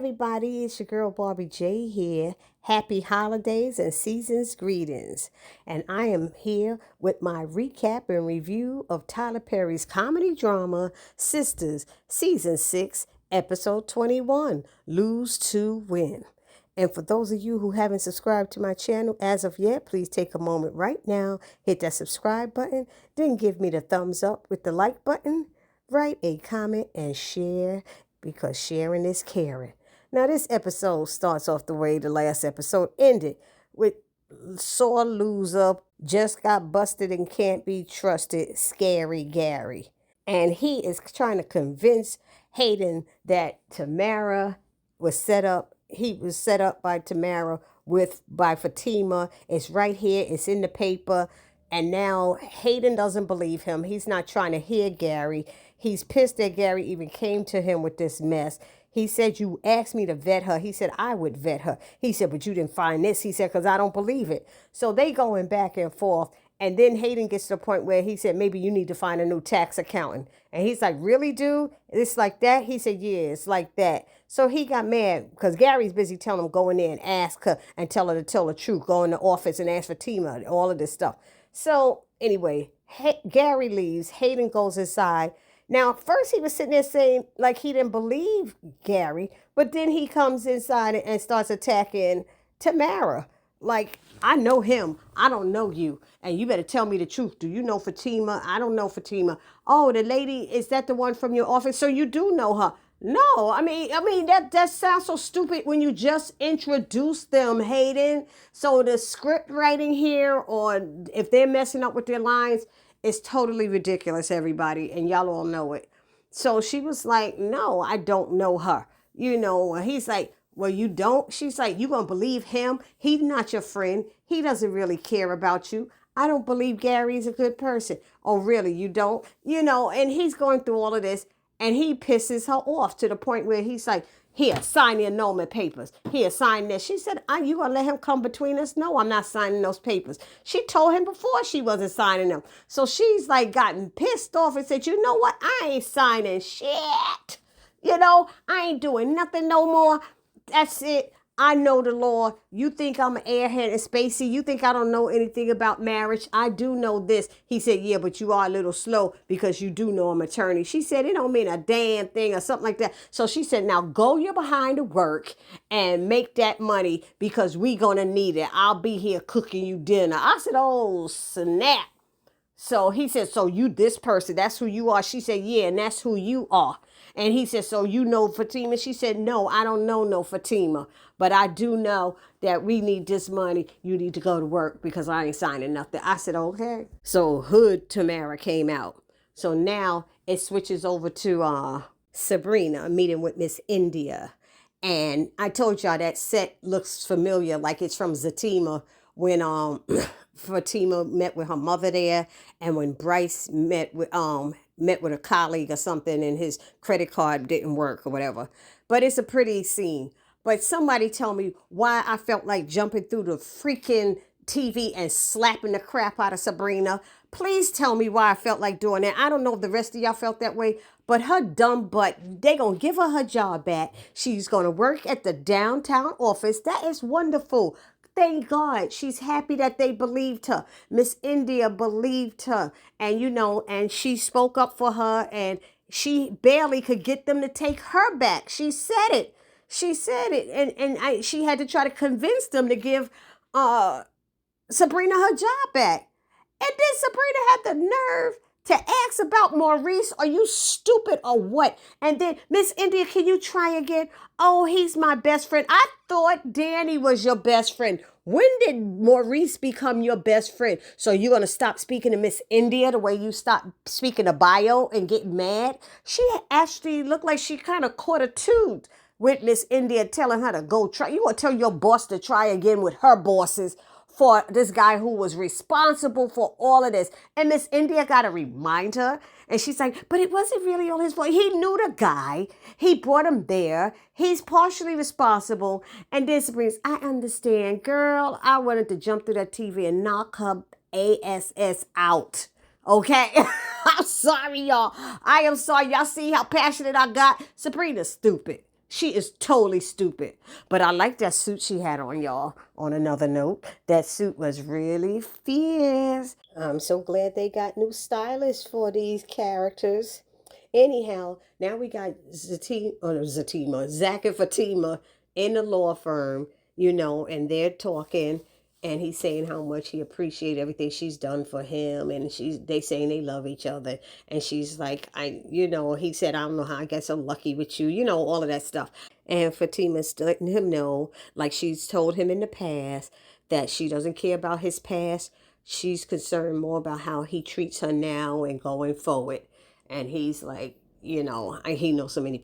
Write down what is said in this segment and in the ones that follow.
everybody, it's your girl Barbie J here. Happy holidays and season's greetings. And I am here with my recap and review of Tyler Perry's comedy drama, Sisters, Season 6, Episode 21, Lose to Win. And for those of you who haven't subscribed to my channel as of yet, please take a moment right now, hit that subscribe button, then give me the thumbs up with the like button, write a comment, and share, because sharing is caring. Now, this episode starts off the way the last episode ended, with sore loser, just got busted and can't be trusted, Scary Gary. And he is trying to convince Hayden that Tamara was set up. He was set up by Tamara by Fatima. It's right here. It's in the paper. And now Hayden doesn't believe him. He's not trying to hear Gary. He's pissed that Gary even came to him with this mess. He said, you asked me to vet her. He said, I would vet her. He said, but you didn't find this. He said, because I don't believe it. So they going back and forth. And then Hayden gets to the point where he said, maybe you need to find a new tax accountant. And he's like, really, dude? It's like that? He said, yeah, it's like that. So he got mad because Gary's busy telling him, go in there and ask her and tell her to tell the truth. Go in the office and ask for Fatima, all of this stuff. So anyway, Gary leaves. Hayden goes inside. Now, first he was sitting there saying like he didn't believe Gary, but then he comes inside and starts attacking Tamara. Like, I know him. I don't know you. And you better tell me the truth. Do you know Fatima? I don't know Fatima. Oh, the lady, is that the one from your office? So you do know her. No, I mean that sounds so stupid when you just introduce them, Hayden. So the script writing here, or if they're messing up with their lines, is totally ridiculous, everybody, and y'all all know it. So she was like, no, I don't know her. He's like, well, you don't? She's like, you gonna believe him? He's not your friend. He doesn't really care about you. I don't believe Gary's a good person. Oh, really? You don't? And he's going through all of this. And he pisses her off to the point where he's like, here, sign the annulment papers. Here, sign this. She said, are you going to let him come between us? No, I'm not signing those papers. She told him before she wasn't signing them. So she's like gotten pissed off and said, you know what? I ain't signing shit. I ain't doing nothing no more. That's it. I know the law. You think I'm an airhead and spacey. You think I don't know anything about marriage. I do know this. He said, yeah, but you are a little slow because you do know I'm an attorney. She said, it don't mean a damn thing or something like that. So she said, now go your behind to work and make that money because we gonna need it. I'll be here cooking you dinner. I said, oh, snap. So he said, so you this person, that's who you are. She said, yeah, and that's who you are. And he said, so you know Fatima? She said, no, I don't know no Fatima. But I do know that we need this money. You need to go to work because I ain't signing nothing. I said, okay. So Hood Tamara came out. So now it switches over to Sabrina meeting with Miss India. And I told y'all that set looks familiar, like it's from Zatima when Fatima met with her mother there, and when Bryce met with a colleague or something and his credit card didn't work or whatever. But it's a pretty scene. But somebody tell me why I felt like jumping through the freaking TV and slapping the crap out of Sabrina. Please tell me why I felt like doing that. I don't know if the rest of y'all felt that way, but her dumb butt, they gonna give her job back. She's gonna work at the downtown office. That is wonderful. Thank God. She's happy that they believed her. Miss India believed her. And, and she spoke up for her, and she barely could get them to take her back. She said it. She said it. And she had to try to convince them to give Sabrina her job back. And then Sabrina had the nerve to ask about Maurice. Are you stupid or what? And then, Miss India, can you try again? Oh, he's my best friend. I thought Danny was your best friend. When did Maurice become your best friend? So you're going to stop speaking to Miss India the way you stopped speaking to Bio and getting mad? She actually looked like she kind of caught a tooth with Miss India telling her to go try. You want to tell your boss to try again with her bosses for this guy who was responsible for all of this. And Miss India got to remind her. And she's like, but it wasn't really all his fault. He knew the guy. He brought him there. He's partially responsible. And then Sabrina's, I understand. Girl, I wanted to jump through that TV and knock her ass out. Okay? I'm sorry, y'all. I am sorry. Y'all see how passionate I got? Sabrina's stupid. She is totally stupid. But I like that suit she had on, y'all. On another note, that suit was really fierce. I'm so glad they got new stylists for these characters. Anyhow, now we got Zack and Fatima in the law firm, and they're talking, and he's saying how much he appreciates everything she's done for him, and they saying they love each other, and she's like, he said, I don't know how I get so lucky with you, all of that stuff. And Fatima's letting him know, like she's told him in the past, that she doesn't care about his past. She's concerned more about how he treats her now and going forward. And he's like, he knows so many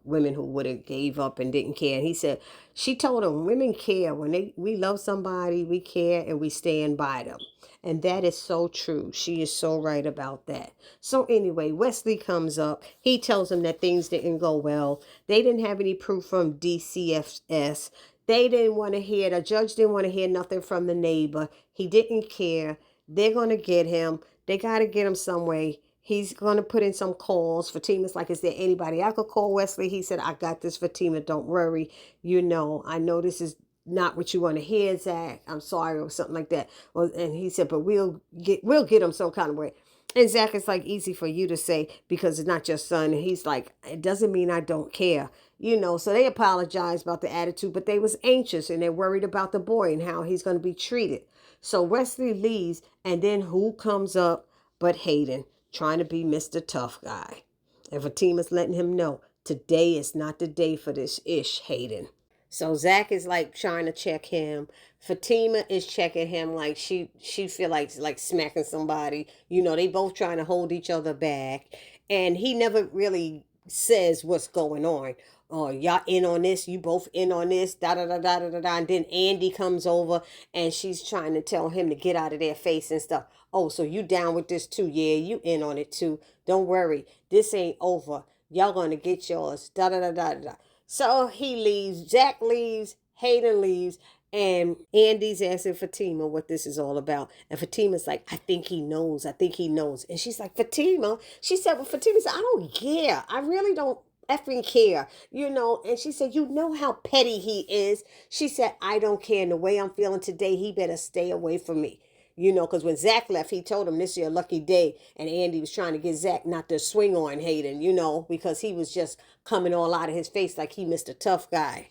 women who would have gave up and didn't care. And he said, she told him, women care. We love somebody, we care and we stand by them. And that is so true. She is so right about that. So anyway, Wesley comes up. He tells him that things didn't go well. They didn't have any proof from DCFS. They didn't want to hear, the judge didn't want to hear nothing from the neighbor. He didn't care. They're going to get him. They got to get him some way. He's going to put in some calls. Fatima's like, is there anybody I could call, Wesley? He said, I got this, Fatima. Don't worry. I know this is not what you want to hear, Zach. I'm sorry, or something like that. Well, and he said, but we'll get him some kind of way. And Zach is like, easy for you to say because it's not your son. And he's like, it doesn't mean I don't care. So they apologized about the attitude, but they was anxious and they're worried about the boy and how he's going to be treated. So Wesley leaves, and then who comes up but Hayden, trying to be Mr. Tough Guy. And Fatima's letting him know, today is not the day for this ish, Hayden. So Zach is like trying to check him. Fatima is checking him like she feel like smacking somebody. They both trying to hold each other back. And he never really says what's going on. Oh, y'all in on this? You both in on this? Da da da da da da da. And then Andy comes over and she's trying to tell him to get out of their face and stuff. Oh, so you down with this too? Yeah, you in on it too. Don't worry. This ain't over. Y'all gonna get yours. Da da da da da. So he leaves. Jack leaves. Hayden leaves. And Andy's asking Fatima what this is all about. And Fatima's like, I think he knows. I think he knows. And she's like, Fatima? She said, well, Fatima said, I don't care. I really don't effing care. And she said, you know how petty he is. She said, I don't care. And the way I'm feeling today, he better stay away from me. Because when Zach left, he told him this is your lucky day. And Andy was trying to get Zach not to swing on Hayden, because he was just coming all out of his face like he Mr. Tough Guy.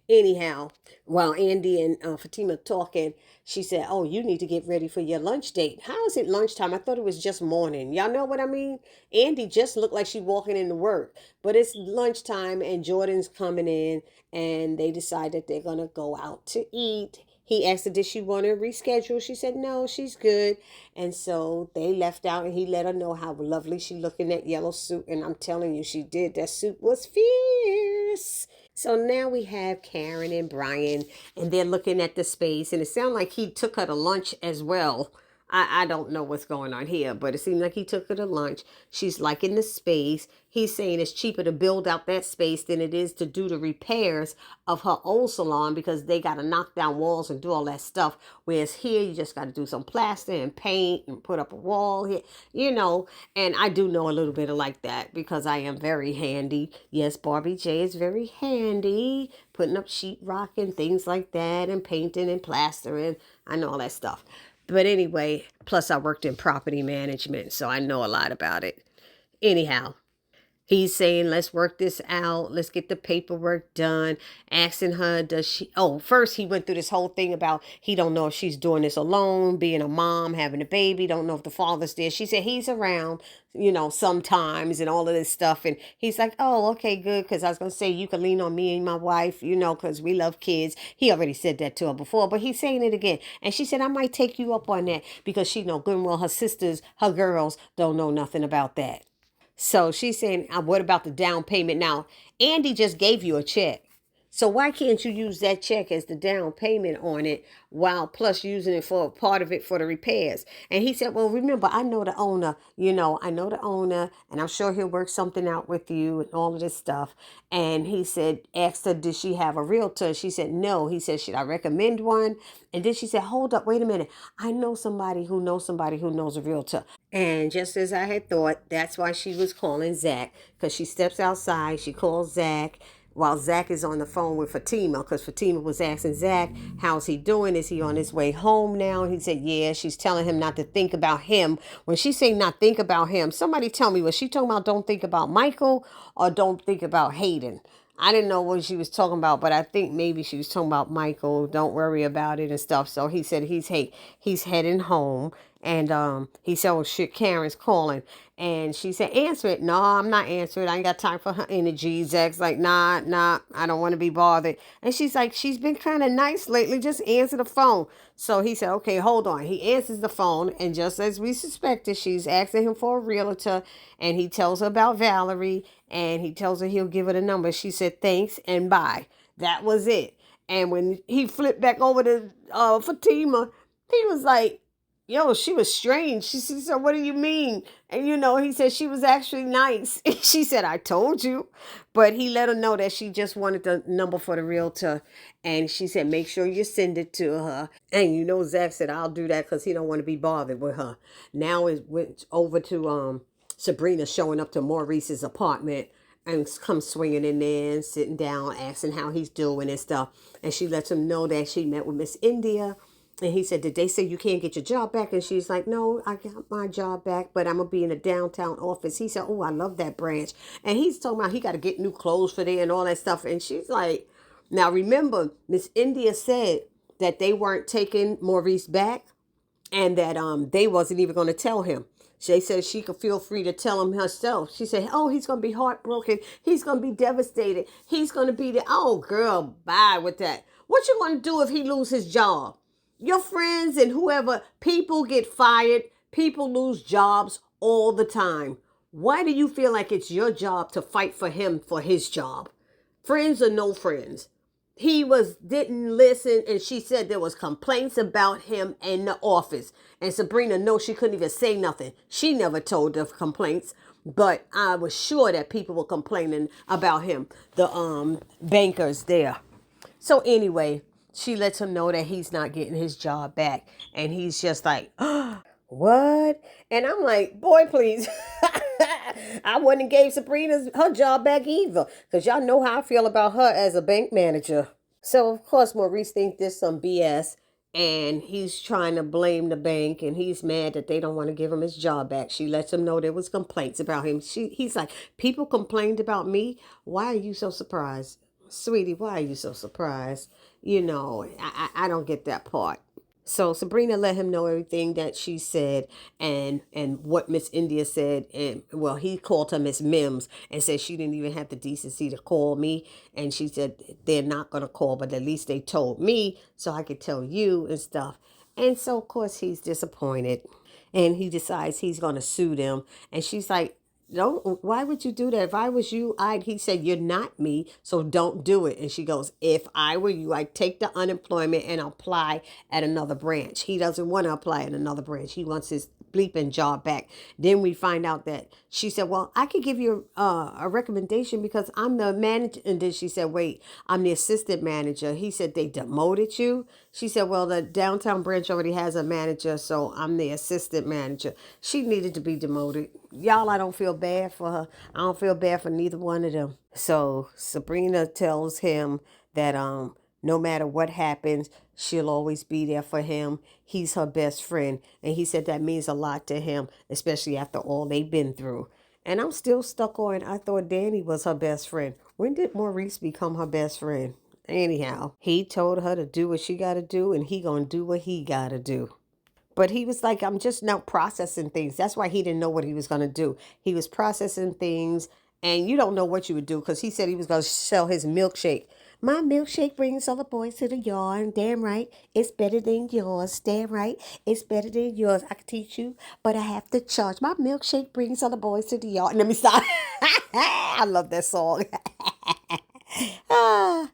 Anyhow, while Andy and Fatima talking, she said, oh, you need to get ready for your lunch date. How is it lunchtime? I thought it was just morning. Y'all know what I mean? Andy just looked like she walking into work. But it's lunchtime and Jordan's coming in and they decide that they're going to go out to eat. He asked her, did she want to reschedule? She said, no, she's good. And so they left out and he let her know how lovely she looked in that yellow suit. And I'm telling you, she did. That suit was fierce. So now we have Karen and Brian, and they're looking at the space, and it sounded like he took her to lunch as well. I don't know what's going on here, but it seemed like he took her to lunch. She's liking the space. He's saying it's cheaper to build out that space than it is to do the repairs of her old salon because they got to knock down walls and do all that stuff. Whereas here, you just got to do some plaster and paint and put up a wall here, And I do know a little bit of like that because I am very handy. Yes, Barbie J is very handy, putting up sheetrock and things like that and painting and plastering. I know all that stuff. But anyway, plus I worked in property management, so I know a lot about it. Anyhow, he's saying, let's work this out. Let's get the paperwork done. Asking her, first he went through this whole thing about he don't know if she's doing this alone, being a mom, having a baby, don't know if the father's there. She said he's around, sometimes and all of this stuff. And he's like, oh, okay, good. Because I was going to say you can lean on me and my wife, because we love kids. He already said that to her before, but he's saying it again. And she said, I might take you up on that because she know good and well her sisters, her girls don't know nothing about that. So she's saying, what about the down payment? Now, Andy just gave you a check. So why can't you use that check as the down payment on it while plus using it for part of it for the repairs? And he said, well, remember, I know the owner, I know the owner and I'm sure he'll work something out with you and all of this stuff. And he said, asked her, did she have a realtor? She said, no. He said, should I recommend one? And then she said, hold up, wait a minute. I know somebody who knows a realtor. And just as I had thought, that's why she was calling Zach. Because she steps outside, she calls Zach. while Zack is on the phone with Fatima, because Fatima was asking Zack, how's he doing? Is he on his way home now? He said, yeah. She's telling him not to think about him. When she say not think about him, somebody tell me, was she talking about don't think about Michael or don't think about Hayden? I didn't know what she was talking about, but I think maybe she was talking about Michael. Don't worry about it and stuff. So he said he's heading home, and he said, "Oh shit, Karen's calling," and she said, "Answer it." No, I'm not answering. I ain't got time for her energy. Zach's like, nah, I don't want to be bothered. And she's like, she's been kind of nice lately. Just answer the phone. So he said, okay, hold on. He answers the phone, and just as we suspected, she's asking him for a realtor, and he tells her about Valerie, and he tells her he'll give her the number. She said, thanks and bye. That was it. And when he flipped back over to Fatima, he was like, yo, she was strange. She said, what do you mean? And, he said she was actually nice. She said, I told you. But he let her know that she just wanted the number for the realtor. And she said, make sure you send it to her. And, Zach said, I'll do that because he don't want to be bothered with her. Now it went over to Sabrina showing up to Maurice's apartment and come swinging in there and sitting down, asking how he's doing and stuff. And she lets him know that she met with Miss India. And he said, did they say you can't get your job back? And she's like, no, I got my job back, but I'm going to be in a downtown office. He said, oh, I love that branch. And he's talking about he got to get new clothes for there and all that stuff. And she's like, now remember, Miss India said that they weren't taking Maurice back and that they wasn't even going to tell him. She said she could feel free to tell him herself. She said, oh, he's going to be heartbroken. He's going to be devastated. He's going to be the, oh, girl, bye with that. What you going to do if he loses his job? Your friends and whoever, people get fired. People lose jobs all the time. Why do you feel like it's your job to fight for him for his job? Friends or no friends? He didn't listen, and she said there was complaints about him in the office. And Sabrina, no, she couldn't even say nothing. She never told of complaints, but I was sure that people were complaining about him, the bankers there. So anyway, she lets him know that he's not getting his job back. And he's just like, oh, what? And I'm like, boy, please. I wouldn't have gave Sabrina her job back either. Because y'all know how I feel about her as a bank manager. So, of course, Maurice thinks there's some BS. And he's trying to blame the bank. And he's mad that they don't want to give him his job back. She lets him know there was complaints about him. He's like, people complained about me? Why are you so surprised? Sweetie, why are you so surprised? I don't get that part. So Sabrina let him know everything that she said and what Miss India said. And well, he called her Miss Mims and said she didn't even have the decency to call me. And she said they're not going to call, but at least they told me so I could tell you and stuff. And so, of course, he's disappointed. And he decides he's going to sue them. And she's like, don't, why would you do that? If I was you, he said, you're not me, so don't do it. And she goes, if I were you, I'd take the unemployment and apply at another branch. He doesn't want to apply at another branch. He wants his bleeping job back. Then we find out that she said, well, I could give you a recommendation because I'm the manager. And then she said, wait, I'm the assistant manager. He said, they demoted you? She said, well, the downtown branch already has a manager, so I'm the assistant manager. She needed to be demoted. Y'all, I don't feel bad for her. I don't feel bad for neither one of them. So Sabrina tells him that no matter what happens, she'll always be there for him. He's her best friend. And he said that means a lot to him, especially after all they've been through. And I'm still stuck on, I thought Danny was her best friend. When did Maurice become her best friend? Anyhow, he told her to do what she got to do, and he gonna do what he got to do. But he was like, I'm just now processing things. That's why he didn't know what he was going to do. He was processing things, and you don't know what you would do because he said he was going to sell his milkshake. My milkshake brings all the boys to the yard, and damn right, it's better than yours. Damn right, it's better than yours. I can teach you, but I have to charge. My milkshake brings all the boys to the yard. And let me stop. I love that song.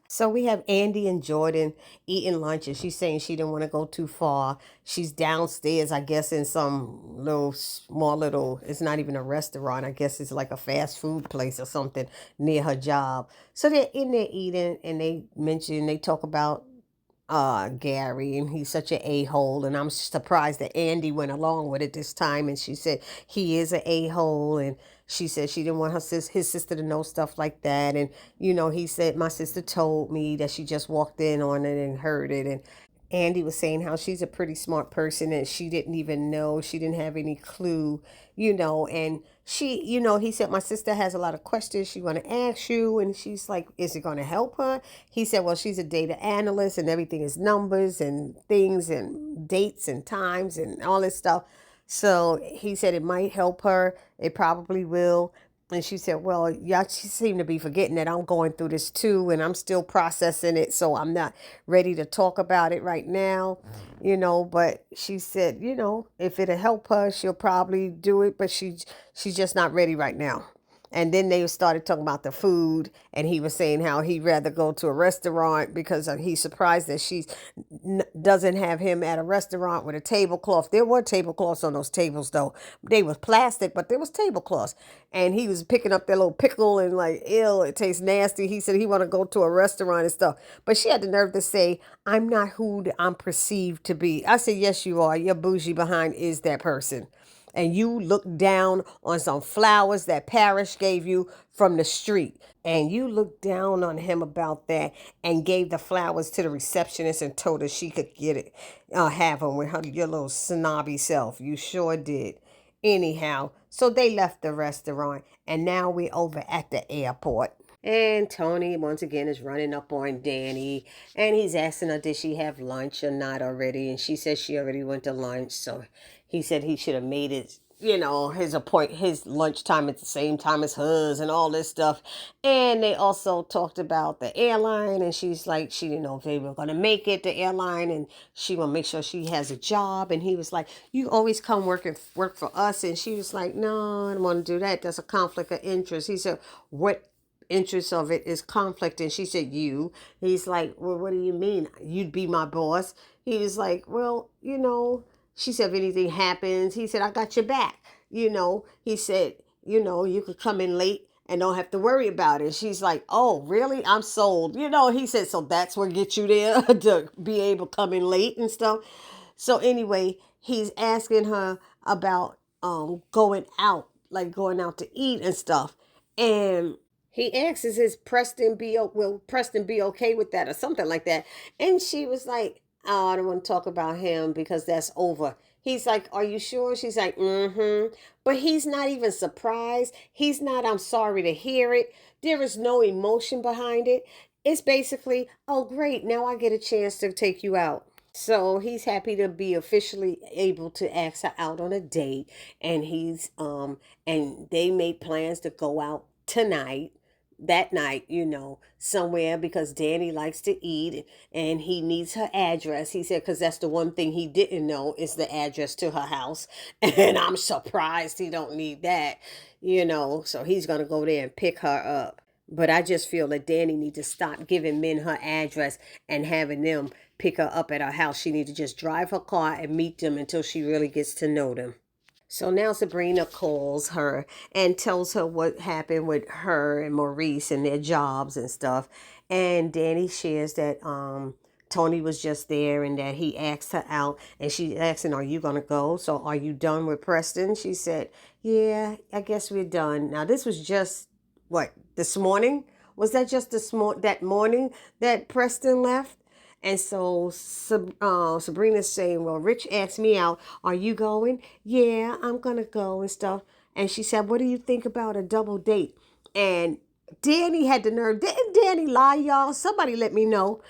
So we have Andy and Jordan eating lunch, and she's saying she didn't want to go too far. She's downstairs, I guess, in some small little, it's not even a restaurant. I guess it's like a fast food place or something near her job. So they're in there eating, and they talk about Gary, and he's such an a-hole, and I'm surprised that Andy went along with it this time, and she said he is an a-hole, and she said she didn't want his sister to know stuff like that. And he said my sister told me that she just walked in on it and heard it. And Andy was saying how she's a pretty smart person and she didn't even know, she didn't have any clue, and he said my sister has a lot of questions she want to ask you, and she's like, is it going to help her? He said, well, she's a data analyst and everything is numbers and things and dates and times and all this stuff. So he said it might help her. It probably will. And she said, well, y'all seem to be forgetting that I'm going through this too, and I'm still processing it, so I'm not ready to talk about it right now, but she said, if it'll help her, she'll probably do it, but she's just not ready right now. And then they started talking about the food, and he was saying how he'd rather go to a restaurant because he's surprised that she doesn't have him at a restaurant with a tablecloth. There were tablecloths on those tables, though. They was plastic, but there was tablecloths. And he was picking up that little pickle and like, ew, it tastes nasty. He said he want to go to a restaurant and stuff. But she had the nerve to say, I'm not who I'm perceived to be. I said, yes, you are. Your bougie behind is that person, and you look down on some flowers that Parrish gave you from the street. And you looked down on him about that and gave the flowers to the receptionist and told her she could get it, have them with her, your little snobby self. You sure did. Anyhow, so they left the restaurant, and now we're over at the airport. And Tony, once again, is running up on Danny, and he's asking her, did she have lunch or not already? And she says she already went to lunch. So he said he should have made it, his lunchtime at the same time as hers and all this stuff. And they also talked about the airline, and she's like, she didn't know if they were going to make it, the airline, and she will make sure she has a job. And he was like, you always come work for us. And she was like, no, I don't want to do that. That's a conflict of interest. He said, what interest of it is conflict? And she said, you. He's like, well, what do you mean you'd be my boss? He was like, well, she said, if anything happens, he said, I got your back. He said, you could come in late and don't have to worry about it. She's like, oh, really? I'm sold. He said, so that's what gets you there to be able to come in late and stuff. So anyway, he's asking her about going out, like going out to eat and stuff. And he asks, "Is will Preston be okay with that or something like that?" And she was like, "Oh, I don't want to talk about him because that's over." He's like, "Are you sure?" She's like, "Mm-hmm." But he's not even surprised. He's not, "I'm sorry to hear it." There is no emotion behind it. It's basically, "Oh, great, now I get a chance to take you out." So he's happy to be officially able to ask her out on a date, and and they made plans to go out tonight, that night, somewhere, because Danny likes to eat and he needs her address. He said, because that's the one thing he didn't know is the address to her house. And I'm surprised he don't need that, so he's going to go there and pick her up. But I just feel that Danny needs to stop giving men her address and having them pick her up at her house. She needs to just drive her car and meet them until she really gets to know them. So now Sabrina calls her and tells her what happened with her and Maurice and their jobs and stuff. And Danny shares that Tony was just there and that he asked her out, and she asking, are you going to go? So are you done with Preston? She said, yeah, I guess we're done. Now this was just what, this morning? Was that just that morning that Preston left? And so Sabrina's saying, well, Rich asked me out. Are you going? Yeah, I'm going to go and stuff. And she said, what do you think about a double date? And Danny had the nerve. Didn't Danny lie, y'all? Somebody let me know.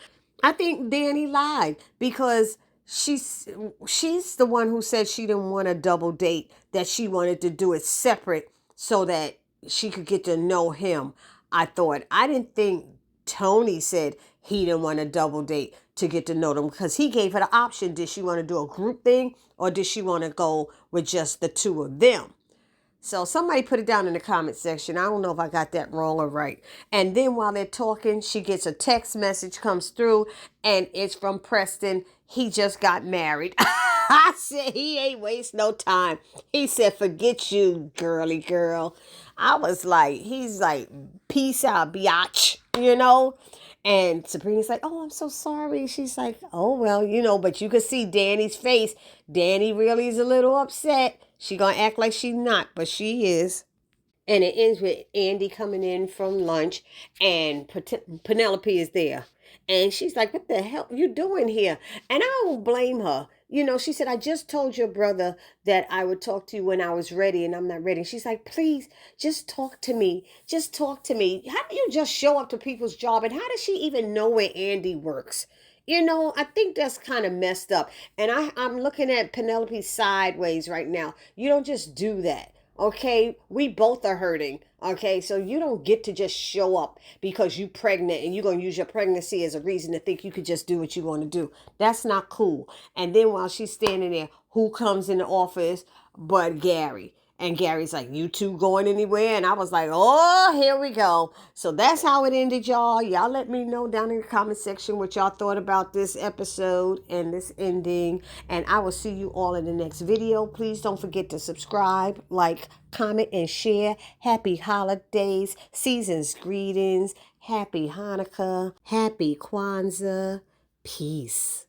I think Danny lied because she's the one who said she didn't want a double date, that she wanted to do it separate so that she could get to know him. I didn't think Tony said he didn't want a double date to get to know them, because he gave her the option. Did she want to do a group thing or did she want to go with just the two of them? So somebody put it down in the comment section. I don't know if I got that wrong or right. And then while they're talking, she gets a text message comes through, and it's from Preston. He just got married. I said, he ain't waste no time. He said, forget you, girly girl. I was like, he's like, peace out, biatch, And Sabrina's like, oh, I'm so sorry. She's like, oh, well, but you could see Danny's face. Danny really is a little upset. She gonna act like she not, but she is. And it ends with Andy coming in from lunch, and Penelope is there. And she's like, what the hell are you doing here? And I don't blame her. She said, I just told your brother that I would talk to you when I was ready, and I'm not ready. She's like, please, just talk to me. Just talk to me. How do you just show up to people's job? And how does she even know where Andy works? I think that's kind of messed up. And I'm looking at Penelope sideways right now. You don't just do that. Okay, we both are hurting. Okay, so you don't get to just show up because you pregnant and you're gonna use your pregnancy as a reason to think you could just do what you want to do. That's not cool. And then while she's standing there, who comes in the office but Gary? And Gary's like, you two going anywhere? And I was like, oh, here we go. So that's how it ended, y'all. Y'all let me know down in the comment section what y'all thought about this episode and this ending. And I will see you all in the next video. Please don't forget to subscribe, like, comment, and share. Happy holidays, season's greetings. Happy Hanukkah. Happy Kwanzaa. Peace.